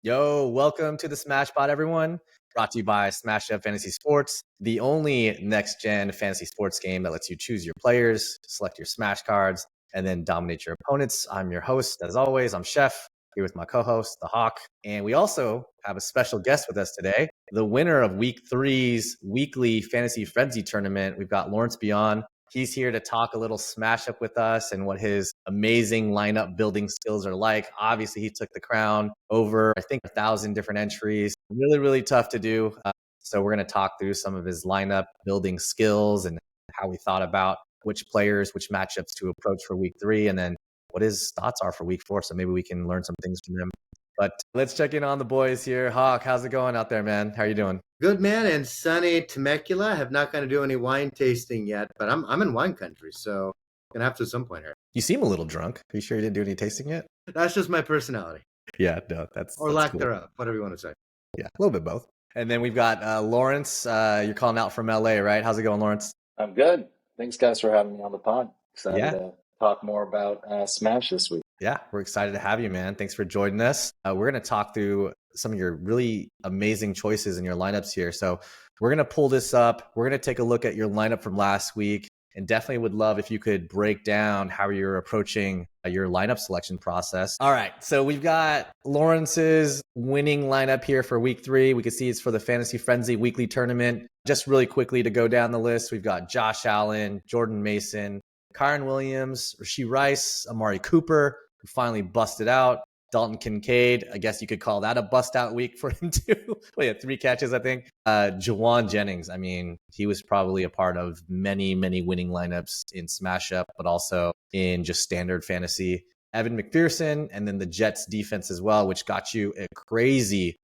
Yo, welcome to the Smash Pod, everyone. Brought to you by SmashUp Fantasy Sports, the only next-gen fantasy sports game that lets you choose your players, select your Smash cards, and then dominate your opponents. I'm your host, as always. I'm Chef, here with my co-host, the Hawk. And we also have a special guest with us today, the winner of Week 3's weekly Fantasy Frenzy Tournament. We've got Lawrence Byon. He's here to talk a little Smash Up with us and what his amazing lineup building skills are like. Obviously, he took the crown over, I think, 1,000 different entries. Really, really tough to do. So we're going to talk through some of his lineup building skills and how we thought about which players, which matchups to approach for Week 3, and then what his thoughts are for Week 4. So maybe we can learn some things from him. But let's check in on the boys here. Hawk, how's it going out there, man? How are you doing? Good, man. And sunny Temecula. I have not going to do any wine tasting yet, but I'm in wine country, so gonna have to at some point here. You seem a little drunk. Are you sure you didn't do any tasting yet? That's just my personality. Yeah, no, that's lack cool. thereof, whatever you want to say. Yeah, a little bit both. And then we've got Lawrence. You're calling out from LA, right? How's it going, Lawrence? I'm good. Thanks, guys, for having me on the pod. Excited to talk more about Smash this week. Yeah, we're excited to have you, man. Thanks for joining us. We're going to talk through some of your really amazing choices in your lineups here. So we're going to pull this up. We're going to take a look at your lineup from last week, and definitely would love if you could break down how you're approaching your lineup selection process. All right, so we've got Lawrence's winning lineup here for Week 3. We can see it's for the Fantasy Frenzy Weekly Tournament. Just really quickly to go down the list, we've got Josh Allen, Jordan Mason, Kyron Williams, Rashee Rice, Amari Cooper, who finally busted out. Dalton Kincaid, I guess you could call that a bust out week for him too. Well, yeah, 3 catches, I think. Juwan Jennings, I mean, he was probably a part of many, many winning lineups in Smash Up, but also in just standard fantasy. Evan McPherson, and then the Jets defense as well, which got you a crazy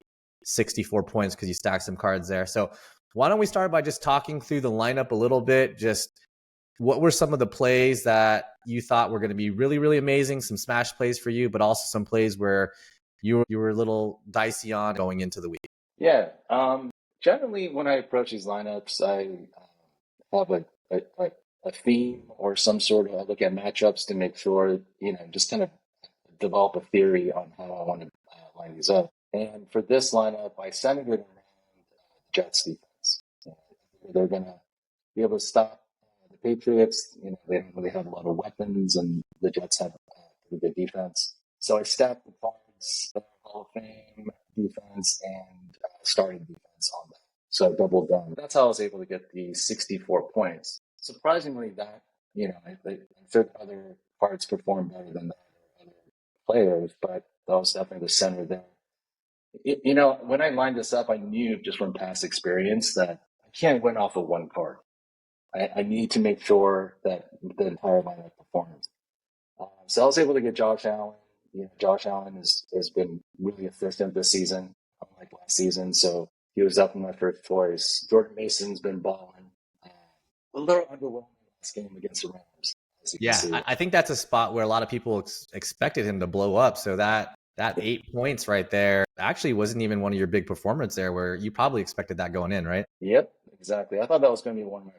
64 points because you stacked some cards there. So why don't we start by just talking through the lineup a little bit, just what were some of the plays that you thought were going to be really, really amazing, some smash plays for you, but also some plays where you were a little dicey on going into the week? Yeah. Generally, when I approach these lineups, I have a theme or some sort of, I look at matchups to make sure, just kind of develop a theory on how I want to line these up. And for this lineup, I centered it around the Jets defense. They're going to be able to stop the Patriots. They don't really have a lot of weapons, and the Jets have pretty good defense. So I stacked the cards, Hall of Fame defense, and starting defense on that. So I doubled down. That's how I was able to get the 64 points. Surprisingly, that, I think other cards performed better than that, or other players, but that was definitely the center there. When I lined this up, I knew just from past experience that I can't win off of one card. I need to make sure that the entire lineup performs. So I was able to get Josh Allen. Josh Allen has been really efficient this season, unlike last season. So he was up in my first choice. Jordan Mason's been balling. A little underwhelming last game against the Rams. Yeah, I think that's a spot where a lot of people expected him to blow up. So that 8 points right there actually wasn't even one of your big performances there, where you probably expected that going in, right? Yep, exactly. I thought that was going to be one of my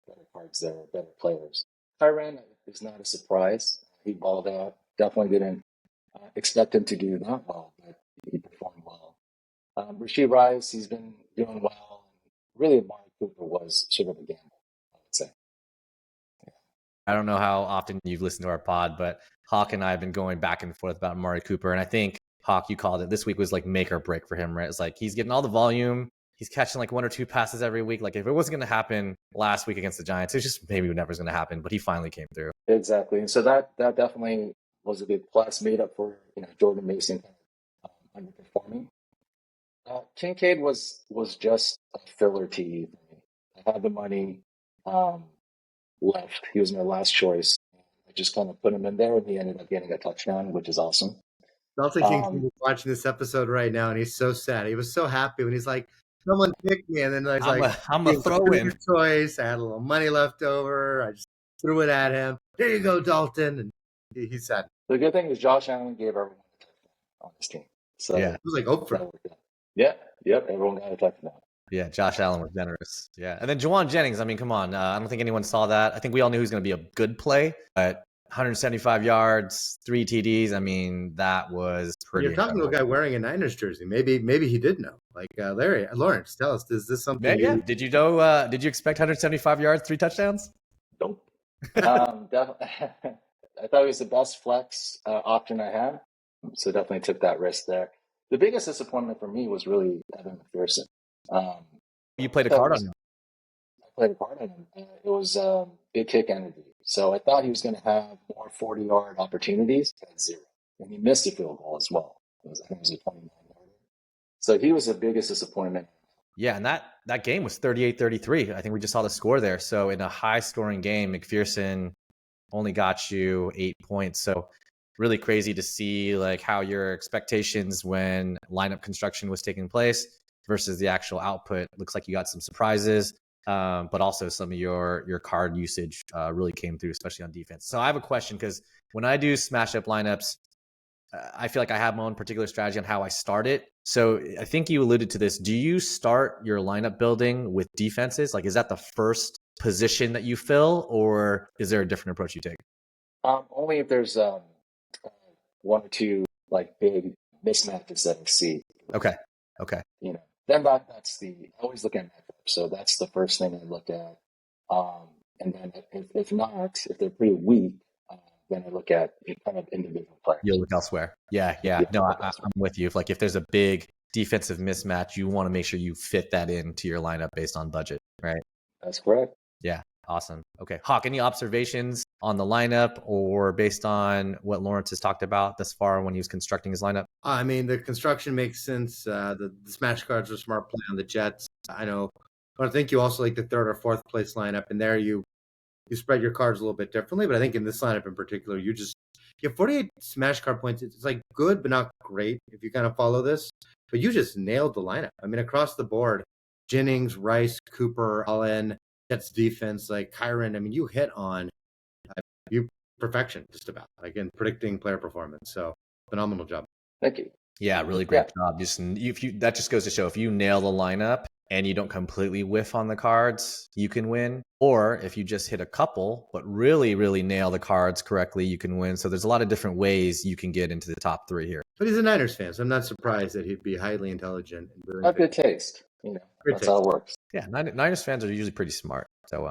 better cards there, better players. Tyrann is not a surprise. He balled out. Definitely didn't expect him to do that well, but he performed well. Rashee Rice, he's been doing well. Really, Amari Cooper was sort of a gamble, I would say. Yeah. I don't know how often you've listened to our pod, but Hawk and I have been going back and forth about Amari Cooper, and I think, Hawk, you called it, this week was like make or break for him, right? It's like he's getting all the volume. He's catching like 1 or 2 passes every week. Like if it wasn't going to happen last week against the Giants, it's just maybe never was going to happen, but he finally came through. Exactly. And so that definitely was a big plus, made up for, Jordan Mason underperforming. Kincaid was just a filler TE for me. I had the money left. He was my last choice. I just kind of put him in there, and he ended up getting a touchdown, which is awesome. Dalton Kincaid is watching this episode right now, and he's so sad. He was so happy when he's like, someone picked me, and then I'm a throw-in choice. I had a little money left over. I just threw it at him. There you go, Dalton. And he's sad. The good thing is Josh Allen gave everyone a touchdown on his team. So yeah, it was like Oprah. Yeah, yep, everyone got a touchdown. Yeah, Josh Allen was generous. Yeah, and then Juwan Jennings. I mean, come on. I don't think anyone saw that. I think we all knew he was going to be a good play, but 175 yards, 3 TDs. I mean, that was pretty You're talking to a incredible. guy wearing a Niners jersey. Maybe he did know. Like Lawrence, tell us, is this something Yeah. Did you know? Did you expect 175 yards, 3 touchdowns? Nope. Definitely. I thought it was the best flex option I had, so definitely took that risk there. The biggest disappointment for me was really Evan McPherson. You played a card on him. I played a part on him. It was big kick energy, so I thought he was going to have more 40-yard opportunities. He had 0, and he missed a field goal as well. I think it was a 29-yarder. So he was the biggest disappointment. Yeah, and that game was 38-33. I think we just saw the score there. So in a high-scoring game, McPherson only got you 8 points. So really crazy to see like how your expectations when lineup construction was taking place versus the actual output. Looks like you got some surprises, but also some of your card usage really came through, especially on defense. So I have a question because when I do smash up lineups, I feel like I have my own particular strategy on how I start it. So I think you alluded to this. Do you start your lineup building with defenses? Like, is that the first position that you fill, or is there a different approach you take? Only if there's 1 or 2 like big mismatches that I see. Okay. Then that's I always look at matchup. So that's the first thing I look at. And then if not, if they're pretty weak, then I look at kind of individual players. You'll look elsewhere. Yeah. No, I'm with you. If there's a big defensive mismatch, you want to make sure you fit that into your lineup based on budget, right? That's correct. Yeah. Awesome. Okay. Hawk, any observations on the lineup or based on what Lawrence has talked about thus far when he was constructing his lineup? I mean, the construction makes sense. The smash cards are smart play on the Jets. I know, but I think you also like the 3rd or 4th place lineup, and there you spread your cards a little bit differently. But I think in this lineup in particular, you have 48 smash card points. It's like good, but not great if you kind of follow this. But you just nailed the lineup. I mean, across the board, Jennings, Rice, Cooper, Allen, Jets defense, like Kyron. I mean, you hit on you perfection just about like in predicting player performance. So phenomenal job. Thank you. Yeah, really great job. That just goes to show if you nail the lineup and you don't completely whiff on the cards, you can win. Or if you just hit a couple, but really, really nail the cards correctly, you can win. So there's a lot of different ways you can get into the top 3 here. But he's a Niners fan, so I'm not surprised that he'd be highly intelligent. And Have good taste. That's how it works. Yeah, Niners fans are usually pretty smart. So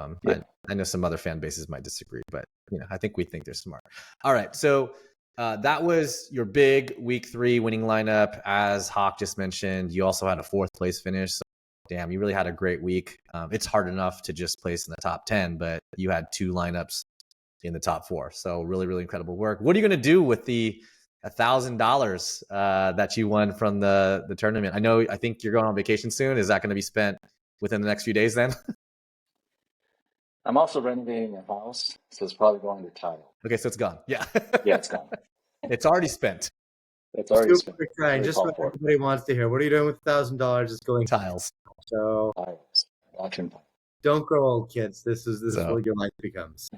I know some other fan bases might disagree, but I think we think they're smart. All right, so that was your big week 3 winning lineup. As Hawk just mentioned, you also had a 4th place finish. So damn, you really had a great week. It's hard enough to just place in the top 10, but you had 2 lineups in the top 4. So really, really incredible work. What are you going to do with the $1,000 that you won from the tournament? I think you're going on vacation soon. Is that going to be spent within the next few days then? I'm also renovating a house, so it's probably going to tile. Okay, so it's gone. Yeah. Yeah, it's gone. It's already spent. It's already spent. Just what everybody wants to hear. What are you doing with $1,000? It's going tiles. So Tiles. Don't grow old, kids. This is what your life becomes.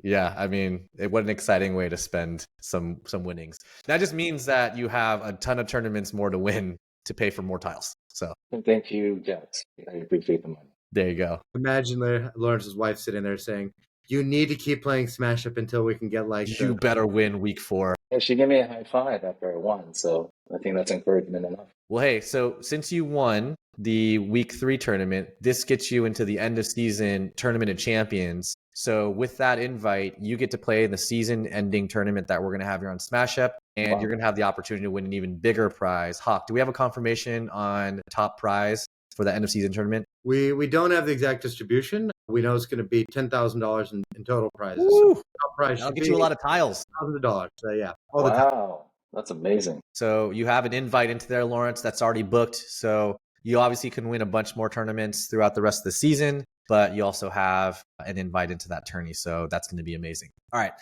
Yeah, I mean, what an exciting way to spend some winnings. That just means that you have a ton of tournaments more to win to pay for more tiles. So thank you, Jets. I appreciate the money. There you go. Imagine Lawrence's wife sitting there saying, "You need to keep playing SmashUp until we can get you better win week 4." Yeah, she gave me a high five after I won, so I think that's encouragement enough. Well, hey, so since you won the week 3 tournament, this gets you into the end of season tournament of champions. So with that invite, you get to play in the season ending tournament that we're going to have here on SmashUp, and you're going to have the opportunity to win an even bigger prize. Hawk, do we have a confirmation on the top prize for the end of season tournament? We don't have the exact distribution. We know it's going to be $10,000 in total prizes. So top prize I'll get you a lot of tiles. $1,000. So yeah. Wow, that's amazing. So you have an invite into there, Lawrence, that's already booked. So you obviously can win a bunch more tournaments throughout the rest of the season, but you also have an invite into that tourney. So that's going to be amazing. All right.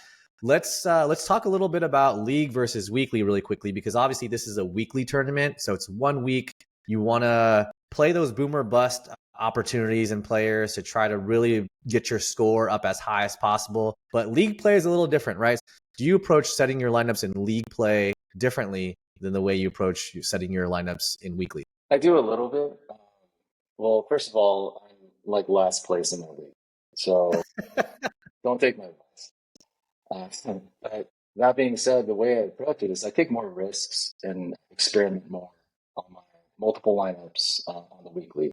Let's talk a little bit about league versus weekly really quickly, because obviously this is a weekly tournament. So it's 1 week. You want to play those boomer bust opportunities and players to try to really get your score up as high as possible. But league play is a little different, right? Do you approach setting your lineups in league play differently than the way you approach setting your lineups in weekly? I do a little bit. Well, first of all, I'm like last place in the league. So don't take my advice. But that being said, the way I approach it is I take more risks and experiment more on my multiple lineups on the weekly.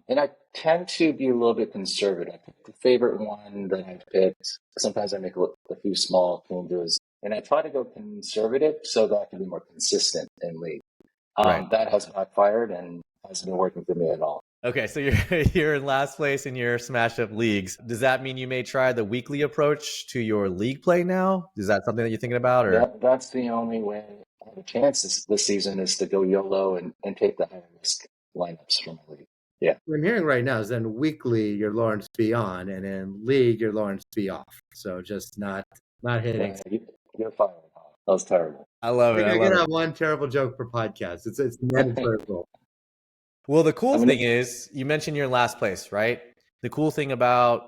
And I tend to be a little bit conservative. I pick the favorite one that I've picked. Sometimes I make a few small changes, and I try to go conservative so that I can be more consistent in league. Right. That has backfired and hasn't been working for me at all. Okay, so you're in last place in your SmashUp leagues. Does that mean you may try the weekly approach to your league play now? Is that something that you're thinking about, or That's the only way I have a chance this season is to go YOLO and take the high risk lineups from my league. Yeah. What I'm hearing right now is then weekly you're Lawrence Byon, and in league you're Lawrence B off. So just not hitting. You're fired. That was terrible. I love it. I I gotta love have it. one terrible joke per podcast. It's mandatory rule. Well, the cool thing is you mentioned you're in last place, right? The cool thing about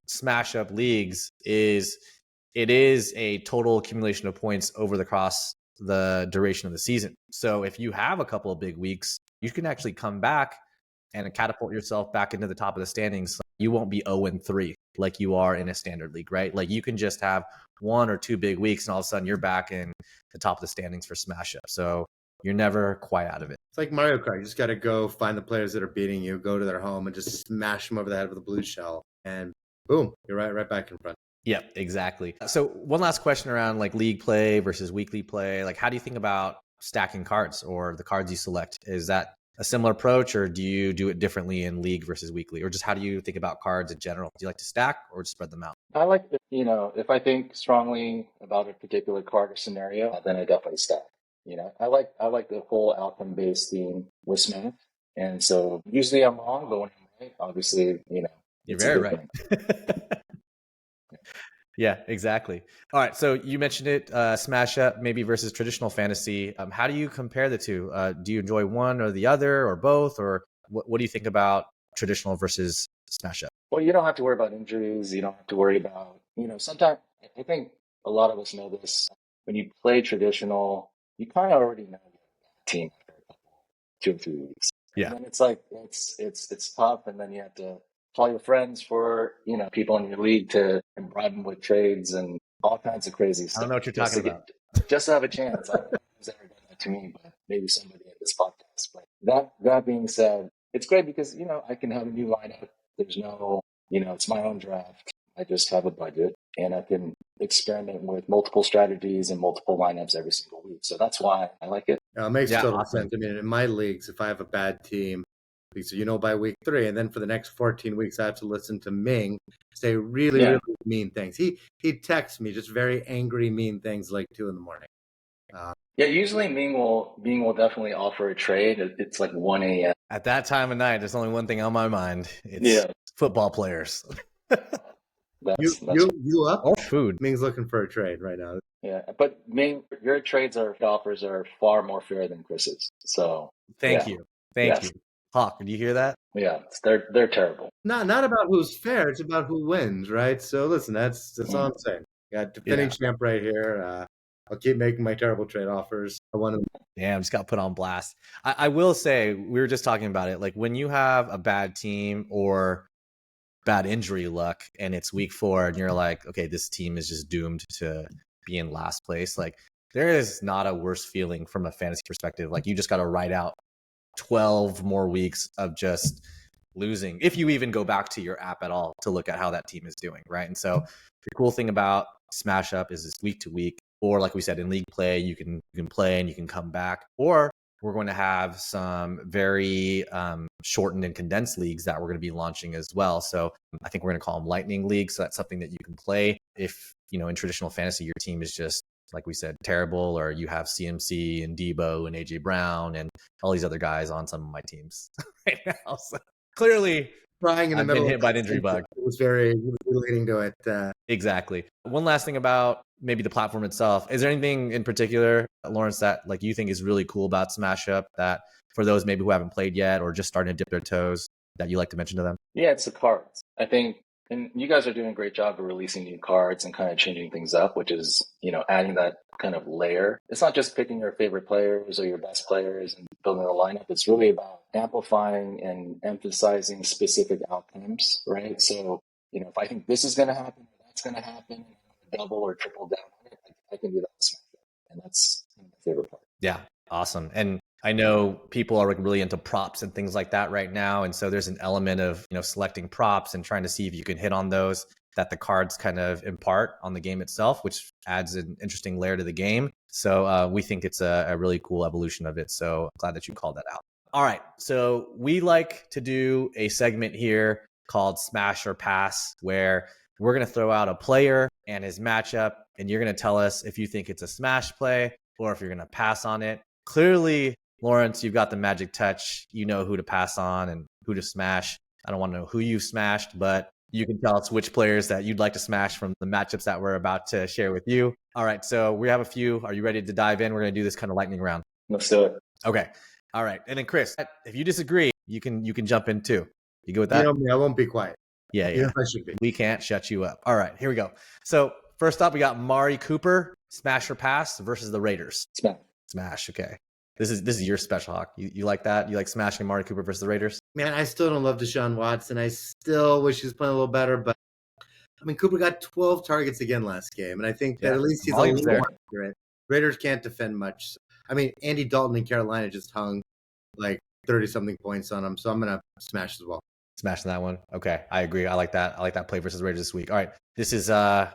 SmashUp leagues is it is a total accumulation of points over the across the duration of the season. So if you have a couple of big weeks, you can actually come back and catapult yourself back into the top of the standings. You won't be 0-3 like you are in a standard league, right? Like you can just have one or two big weeks and all of a sudden you're back in the top of the standings for SmashUp. So you're never quite out of it. It's like Mario Kart. You just got to go find the players that are beating you, go to their home, and just smash them over the head with a blue shell, and boom, you're right back in front. Yep, exactly. So one last question around like league play versus weekly play. Like, how do you think about stacking cards or the cards you select? Is that a similar approach, or do you do it differently in league versus weekly, or just how do you think about cards in general? Do you like to stack or just spread them out? I like if I think strongly about a particular card or scenario, then I definitely stack. I like the whole outcome based theme with Smash, and so usually I'm wrong, but when I'm right, obviously you're very right. Yeah, exactly. All right, so you mentioned it, SmashUp maybe versus traditional fantasy. How do you compare the two? Do you enjoy one or the other, or both, or what do you think about traditional versus SmashUp? Well, you don't have to worry about injuries. You don't have to worry about Sometimes I think a lot of us know this. When you play traditional, you kind of already know your team after a couple, 2 or 3 weeks. Yeah. And then it's like it's tough, and then you have to call your friends for people in your league to and bribe them with trades and all kinds of crazy stuff. I don't know what you're talking about. Just to have a chance. I don't know who's ever done that to me, but maybe somebody at this podcast. But that being said, it's great because I can have a new lineup. There's no it's my own draft. I just have a budget, and I can experiment with multiple strategies and multiple lineups every single week. So that's why I like it. It makes total sense. I mean, in my leagues, if I have a bad team, so by week 3, and then for the next 14 weeks, I have to listen to Ming say really mean things. He texts me just very angry, mean things like 2 a.m. Usually Ming will definitely offer a trade. It's like 1 a.m. At that time of night, there's only one thing on my mind. It's football players. You up? Or food. Ming's looking for a trade right now. Yeah, but Ming, your offers are far more fair than Chris's. So thank you. Hawk, did you hear that? Yeah, they're terrible. Not about who's fair; it's about who wins, right? So listen, that's all I'm saying. Got defending champ right here. I'll keep making my terrible trade offers. I want to. Damn, just got put on blast. I will say, we were just talking about it. Like when you have a bad team or bad injury luck and it's week 4 and you're like, okay, this team is just doomed to be in last place. Like there is not a worse feeling from a fantasy perspective. Like you just got to write out 12 more weeks of just losing, if you even go back to your app at all to look at how that team is doing, right? And so the cool thing about SmashUp is it's week to week, or like we said, in league play, you can play and you can come back, or we're going to have some very shortened and condensed leagues that we're going to be launching as well. So I think we're going to call them lightning leagues. So that's something that you can play if, in traditional fantasy, your team is just, like we said, terrible, or you have CMC and Debo and AJ Brown and all these other guys on some of my teams right now. So clearly, crying in the middle been hit by an injury bug. It was very relating to it. Exactly. One last thing about maybe the platform itself. Is there anything in particular, Lawrence, that like you think is really cool about SmashUp that for those maybe who haven't played yet or just starting to dip their toes that you like to mention to them? Yeah, it's the cards. I think, and you guys are doing a great job of releasing new cards and kind of changing things up, which is, adding that kind of layer. It's not just picking your favorite players or your best players and building a lineup. It's really about amplifying and emphasizing specific outcomes, right? So, if I think this is going to happen, or that's going to happen, double or triple down on it, I can do that with SmashUp, and that's my favorite part. Yeah, awesome. And I know people are really into props and things like that right now, and so there's an element of selecting props and trying to see if you can hit on those that the cards kind of impart on the game itself, which adds an interesting layer to the game. So we think it's a really cool evolution of it. So glad that you called that out. All right, so we like to do a segment here called Smash or Pass, where we're going to throw out a player and his matchup, and you're going to tell us if you think it's a smash play or if you're going to pass on it. Clearly, Lawrence, you've got the magic touch. You know who to pass on and who to smash. I don't want to know who you smashed, but you can tell us which players that you'd like to smash from the matchups that we're about to share with you. All right, so we have a few. Are you ready to dive in? We're going to do this kind of lightning round. Let's do it. Okay. All right. And then Chris, if you disagree, you can jump in too. You good with that? You know me, I won't be quiet. Yeah. Even if I should be. We can't shut you up. All right, here we go. So first up, we got Mari Cooper, smash or pass versus the Raiders. Smash. Okay. This is your special, Hawk. You like that? You like smashing Mari Cooper versus the Raiders? Man, I still don't love Deshaun Watson. I still wish he was playing a little better, but I mean, Cooper got 12 targets again last game, and I think that at least he's a little more accurate. Raiders can't defend much. I mean, Andy Dalton in Carolina just hung like 30-something points on him, so I'm going to smash as well. Smashing that one. Okay, I agree. I like that. I like that play versus Raiders this week. All right, this is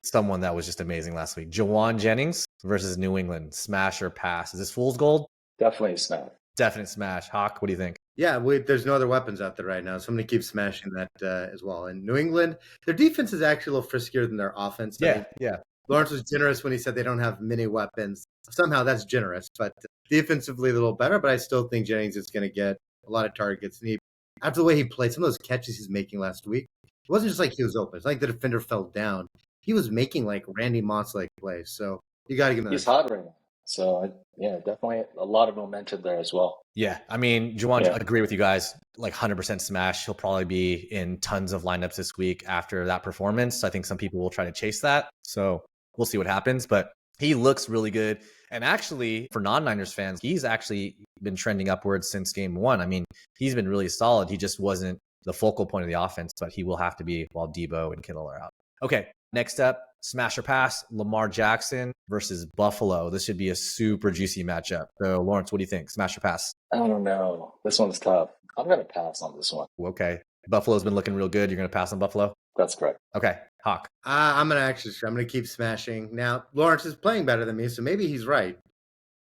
someone that was just amazing last week. Jawan Jennings versus New England. Smash or pass? Is this fool's gold? Definitely a smash. Definite smash. Hawk, what do you think? Yeah, there's no other weapons out there right now, so I'm going to keep smashing that as well. And New England, their defense is actually a little friskier than their offense. Yeah. Lawrence was generous when he said they don't have many weapons. Somehow that's generous, but defensively a little better. But I still think Jennings is going to get a lot of targets. And after the way he played, some of those catches he's making last week, it wasn't just like he was open. It's like the defender fell down. He was making like Randy Moss-like plays. So you got to give him that. He's hot right now. So, yeah, definitely a lot of momentum there as well. Yeah, I mean, Jawan, I agree with you guys, like 100% smash. He'll probably be in tons of lineups this week after that performance. I think some people will try to chase that. So we'll see what happens. But he looks really good. And actually, for non-Niners fans, he's actually been trending upwards since game one. I mean, he's been really solid. He just wasn't the focal point of the offense, but he will have to be while Debo and Kittle are out. Okay, next up, smash or pass, Lamar Jackson versus Buffalo. This should be a super juicy matchup. So, Lawrence, what do you think? Smash or pass? I don't know. This one's tough. I'm going to pass on this one. Okay. Buffalo's been looking real good. You're going to pass on Buffalo? That's correct. Okay. Hawk. I'm going to keep smashing. Now, Lawrence is playing better than me, so maybe he's right.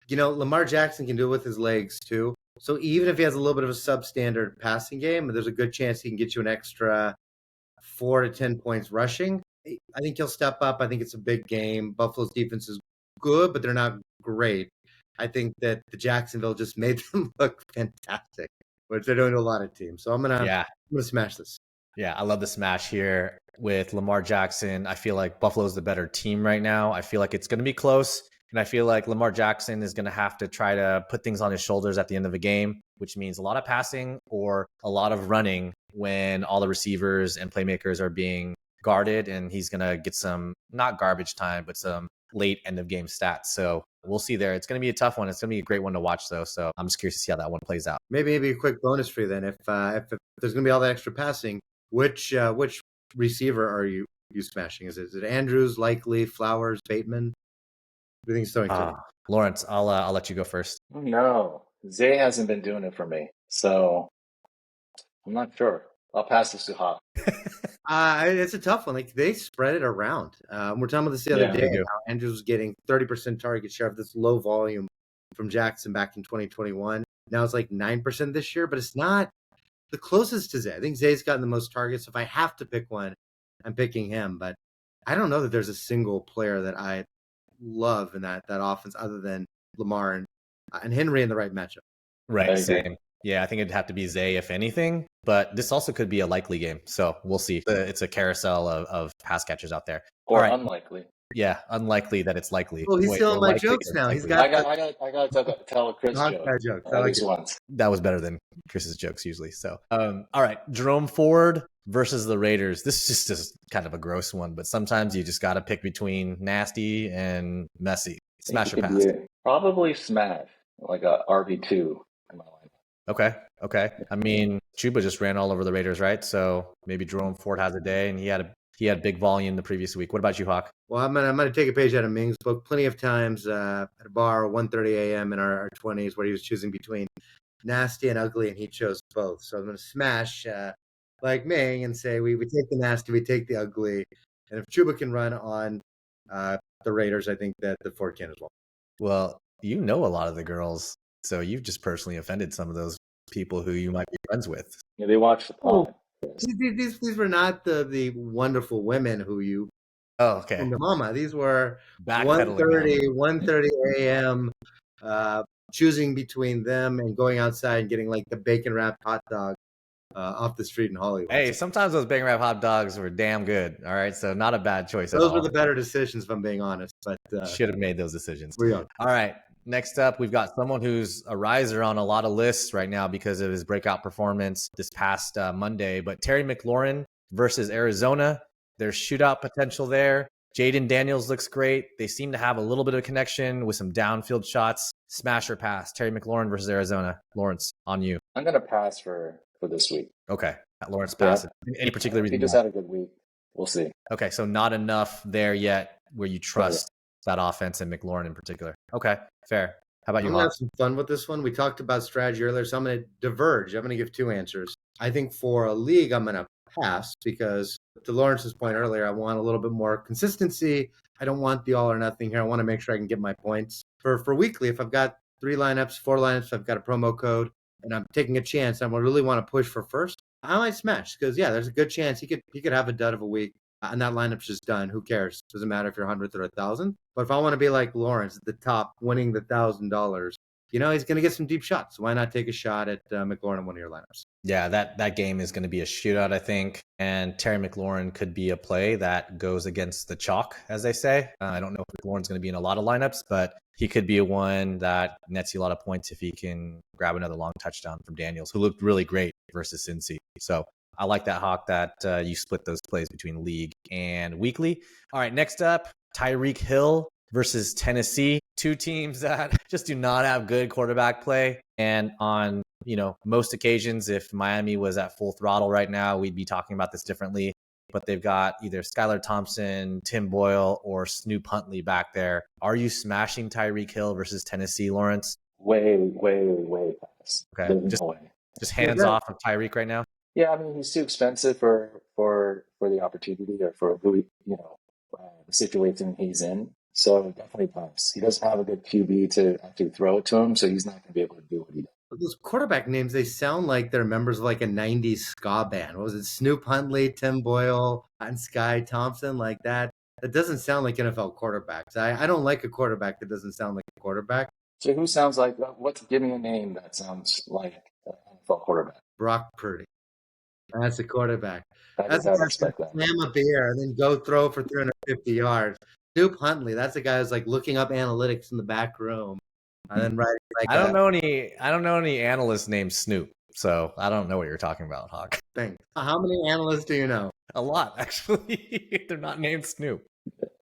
You know, Lamar Jackson can do it with his legs too. So even if he has a little bit of a substandard passing game, there's a good chance he can get you an extra 4 to 10 points rushing. I think he'll step up. I think it's a big game. Buffalo's defense is good, but they're not great. I think that the Jacksonville just made them look fantastic, which they're doing to a lot of teams. So I'm gonna smash this. Yeah, I love the smash here with Lamar Jackson. I feel like Buffalo's the better team right now. I feel like it's going to be close. And I feel like Lamar Jackson is going to have to try to put things on his shoulders at the end of a game, which means a lot of passing or a lot of running when all the receivers and playmakers are being guarded. And he's going to get some, not garbage time, but some late end of game stats. So we'll see there. It's going to be a tough one. It's going to be a great one to watch, though. So I'm just curious to see how that one plays out. Maybe a quick bonus for you then. If there's going to be all that extra passing, which receiver are you smashing? Is it Andrews, Likely, Flowers, Bateman? Who do you think is throwing Lawrence, I'll let you go first. No, Zay hasn't been doing it for me, so I'm not sure. I'll pass this to Hawk. It's a tough one. Like they spread it around. We're talking about this the other day. How Andrews was getting 30% target share of this low volume from Jackson back in 2021. Now it's like 9% this year, but it's not the closest to Zay. I think Zay's gotten the most targets. If I have to pick one, I'm picking him. But I don't know that there's a single player that I love in that offense other than Lamar and Henry in the right matchup. Right, same. Yeah, I think it'd have to be Zay if anything, but this also could be a likely game. So we'll see. It's a carousel of pass catchers out there. Or unlikely. Yeah, unlikely that it's likely. Well, he's stealing my jokes now. He's got. I got to tell a Chris joke. That was better than Chris's jokes usually. So, all right, Jerome Ford versus the Raiders. This is just kind of a gross one, but sometimes you just got to pick between nasty and messy. Smash or pass? Probably smash, like a RB2 in my lineup. Okay. I mean, Chuba just ran all over the Raiders, right? So maybe Jerome Ford has a day, and he had He had big volume the previous week. What about you, Hawk? Well, I'm gonna take a page out of Ming's book. Plenty of times at a bar, 1:30 a.m. in our 20s, where he was choosing between nasty and ugly, and he chose both. So I'm gonna smash like Ming and say we take the nasty, we take the ugly, and if Chuba can run on the Raiders, I think that the Ford can as well. Well, you know a lot of the girls, so you've just personally offended some of those people who you might be friends with. Yeah, they watch the pod. These were not the wonderful women who you okay. in the mama. These were Backpedaling 1:30 a.m. Choosing between them and going outside and getting like the bacon wrapped hot dog off the street in Hollywood. Hey, sometimes those bacon wrap hot dogs were damn good. All right, so not a bad choice at all. Those were the better decisions, if I'm being honest. But should have made those decisions. We're young. All right. Next up, we've got someone who's a riser on a lot of lists right now because of his breakout performance this past Monday. But Terry McLaurin versus Arizona, there's shootout potential there. Jaden Daniels looks great. They seem to have a little bit of connection with some downfield shots. Smash or pass? Terry McLaurin versus Arizona. Lawrence, on you. I'm going to pass for this week. Okay. Lawrence pass. Any particular reason? He just had a good week. We'll see. Okay, so not enough there yet where you trust that offense and McLaurin in particular. Okay, fair. How about you, I'm Hawk? gonna have some fun with this one. We talked about strategy earlier, so I'm gonna diverge. I'm gonna give two answers. I think for a league, I'm gonna pass because to Lawrence's point earlier, I want a little bit more consistency. I don't want the all or nothing here. I want to make sure I can get my points. For weekly, if I've got 3 lineups, 4 lineups, I've got a promo code and I'm taking a chance, I really want to push for first, I might smash because there's a good chance he could have a dud of a week. And that lineup's just done. Who cares? Doesn't matter if you're 100th or 1,000. But if I want to be like Lawrence at the top, winning the $1,000, he's going to get some deep shots. So why not take a shot at McLaurin in one of your lineups? Yeah, that game is going to be a shootout, I think. And Terry McLaurin could be a play that goes against the chalk, as they say. I don't know if McLaurin's going to be in a lot of lineups, but he could be a one that nets you a lot of points if he can grab another long touchdown from Daniels, who looked really great versus Cincy. So I like that, Hawk, that you split those plays between league and weekly. All right, next up, Tyreek Hill versus Tennessee. 2 teams that just do not have good quarterback play. And on, most occasions, if Miami was at full throttle right now, we'd be talking about this differently. But they've got either Skylar Thompson, Tim Boyle, or Snoop Huntley back there. Are you smashing Tyreek Hill versus Tennessee, Lawrence? Way past. Okay, just hands off of Tyreek right now. Yeah, I mean, he's too expensive for the opportunity or for who the situation he's in. So definitely pass. He doesn't have a good QB to actually throw it to him, so he's not going to be able to do what he does. Those quarterback names, they sound like they're members of like a 90s ska band. What was it? Snoop Huntley, Tim Boyle, and Sky Thompson, like that. That doesn't sound like NFL quarterbacks. I don't like a quarterback that doesn't sound like a quarterback. So who sounds like, give me a name that sounds like an NFL quarterback. Brock Purdy. That's a quarterback. That's a guy respect that. Slam a beer and then go throw for 350 yards. Snoop Huntley, that's a guy who's like looking up analytics in the back room. And then writing like I don't know any analysts named Snoop, so I don't know what you're talking about, Hawk. Thanks. How many analysts do you know? A lot, actually. They're not named Snoop.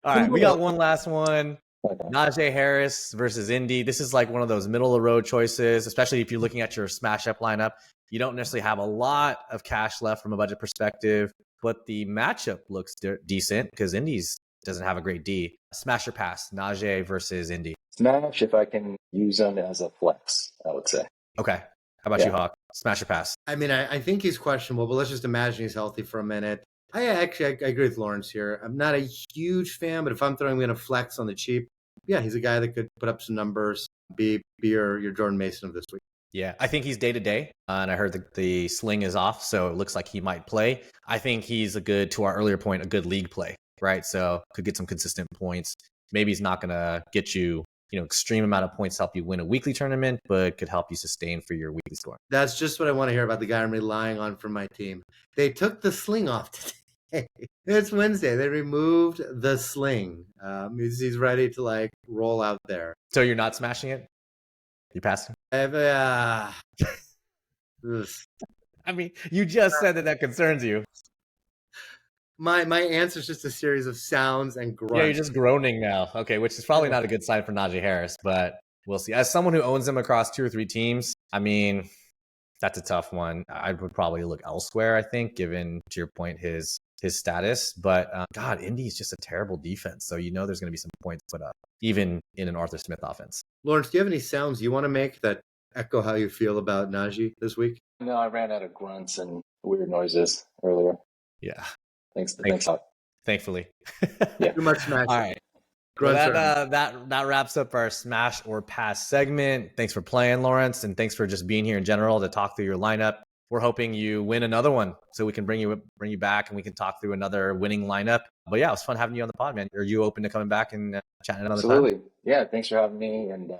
All right, we got one last one. Najee Harris versus Indy. This is like one of those middle of the road choices, especially if you're looking at your SmashUp lineup. You don't necessarily have a lot of cash left from a budget perspective, but the matchup looks decent because Indy's doesn't have a great D. Smash or pass, Najee versus Indy. Smash if I can use him as a flex, I would say. Okay. How about you, Hawk? Smash or pass? I mean, I think he's questionable, but let's just imagine he's healthy for a minute. I agree with Lawrence here. I'm not a huge fan, but if I'm throwing in a flex on the cheap, he's a guy that could put up some numbers, be your Jordan Mason of this week. Yeah, I think he's day-to-day, and I heard the sling is off, so it looks like he might play. I think he's to our earlier point, a good league play, right? So could get some consistent points. Maybe he's not going to get you, extreme amount of points to help you win a weekly tournament, but could help you sustain for your weekly score. That's just what I want to hear about the guy I'm relying on for my team. They took the sling off today. It's Wednesday. They removed the sling. He's ready to roll out there. So you're not smashing it? You passing? I mean, you just said that concerns you. My answer is just a series of sounds and grunts. Yeah, you're just groaning now. Okay, which is probably not a good sign for Najee Harris, but we'll see. As someone who owns him across 2 or 3 teams, I mean, that's a tough one. I would probably look elsewhere, I think, given, to your point, his his status. But God, Indy is just a terrible defense. So there's going to be some points put up, even in an Arthur Smith offense. Lawrence, do you have any sounds you want to make that echo how you feel about Najee this week? No, I ran out of grunts and weird noises earlier. Yeah. Thanks. Thankfully. Yeah. Too much smash. All right. Well, that wraps up our Smash or Pass segment. Thanks for playing, Lawrence, and thanks for just being here in general to talk through your lineup. We're hoping you win another one so we can bring you back and we can talk through another winning lineup. But yeah, it was fun having you on the pod, man. Are you open to coming back and chatting another time? Absolutely. Yeah, thanks for having me, and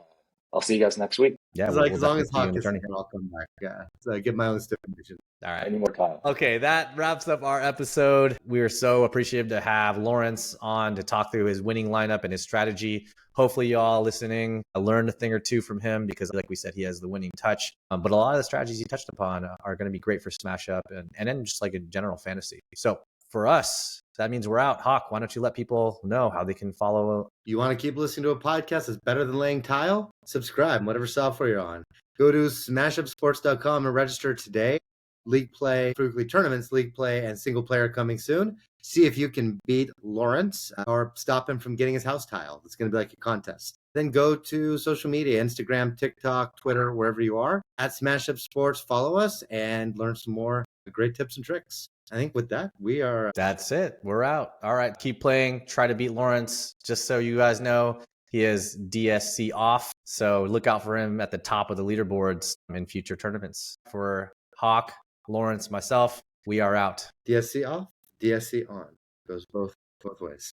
I'll see you guys next week. Yeah, as long as Hawk is here, I'll come back. Yeah, so I get my own stipulation. All right. Any more time. Okay, that wraps up our episode. We are so appreciative to have Lawrence on to talk through his winning lineup and his strategy. Hopefully y'all listening learned a thing or two from him because like we said, he has the winning touch. But a lot of the strategies he touched upon are going to be great for SmashUp and then just like in general fantasy. So for us, that means we're out. Hawk, why don't you let people know how they can follow? You want to keep listening to a podcast that's better than laying tile? Subscribe, whatever software you're on. Go to smashupsports.com and register today. League play, weekly tournaments, league play, and single player coming soon. See if you can beat Lawrence or stop him from getting his house tile. It's going to be like a contest. Then go to social media, Instagram, TikTok, Twitter, wherever you are, at SmashUp Sports. Follow us and learn some more great tips and tricks. I think with that, we are... That's it. We're out. All right. Keep playing. Try to beat Lawrence. Just so you guys know, he is DSC off. So look out for him at the top of the leaderboards in future tournaments. For Hawk, Lawrence, myself, we are out. DSC off, DSC on. Goes both ways.